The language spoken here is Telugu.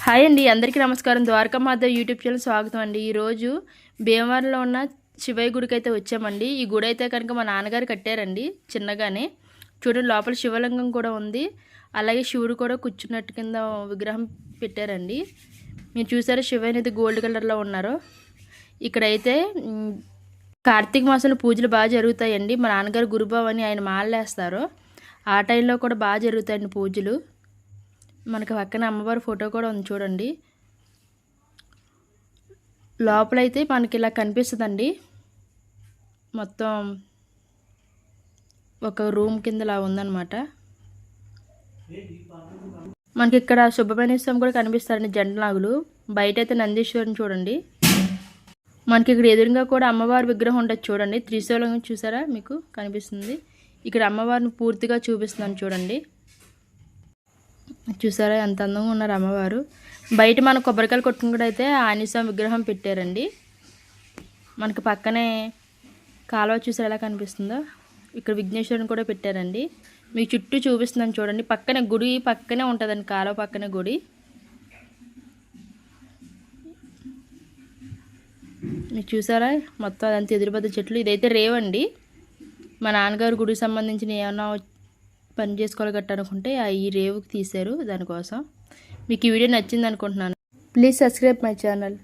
హాయ్ అండి, అందరికీ నమస్కారం. ద్వారకామాత యూట్యూబ్ ఛానల్ స్వాగతం అండి. ఈరోజు భీమవరంలో ఉన్న శివయ్య గుడికి అయితే వచ్చామండి. ఈ గుడి అయితే కనుక మా నాన్నగారు కట్టారండి చిన్నగానే. చూడండి, లోపల శివలింగం కూడా ఉంది. అలాగే శివుడు కూడా కూర్చున్నట్టు కింద విగ్రహం పెట్టారండి. మీరు చూసారా శివయ్య అయితే గోల్డ్ కలర్లో ఉన్నారు. ఇక్కడైతే కార్తీక మాసంలో పూజలు బాగా జరుగుతాయండి. మా నాన్నగారు గురుబాబు అని ఆయన మాలలేస్తారు. ఆ టైంలో కూడా బాగా జరుగుతాయండి పూజలు. మనకి పక్కన అమ్మవారి ఫోటో కూడా ఉంది చూడండి. లోపలైతే మనకి ఇలా కనిపిస్తుందండి. మొత్తం ఒక రూమ్ కిందలా ఉందన్నమాట. మనకి ఇక్కడ సుబ్రహ్మణ్య స్వామి కూడా కనిపిస్తారండి, జంటనాగులు. బయట అయితే నందీశ్వరుని చూడండి. మనకి ఇక్కడ ఎదురుగా కూడా అమ్మవారి విగ్రహం ఉండదు చూడండి. త్రిశూలం చూసారా, మీకు కనిపిస్తుంది. ఇక్కడ అమ్మవారిని పూర్తిగా చూపిస్తున్నాను చూడండి. చూసారా ఎంత అందంగా ఉన్నారు అమ్మవారు. బయట మన కొబ్బరికాయలు కొట్టుకుని కూడా అయితే ఆంజనేయస్వామి విగ్రహం పెట్టారండి. మనకి పక్కనే కాలువ చూసారా ఎలా కనిపిస్తుందో. ఇక్కడ విఘ్నేశ్వరుని కూడా పెట్టారండి. మీకు చుట్టూ చూపిస్తున్నాను చూడండి. పక్కనే గుడి పక్కనే ఉంటుందండి, కాలువ పక్కనే గుడి. మీకు చూసారా మొత్తం అదంతా ఎదురుబద్ద చెట్లు. ఇదైతే రేవండి. మా నాన్నగారు గుడికి సంబంధించిన ఏమన్నా పని చేసుకోవాలి గట్ట అనుకుంటే ఈ రేవుకి తీశారు. దానికోసం మీకు ఈ వీడియో నచ్చింది అనుకుంటున్నాను. Please subscribe my channel.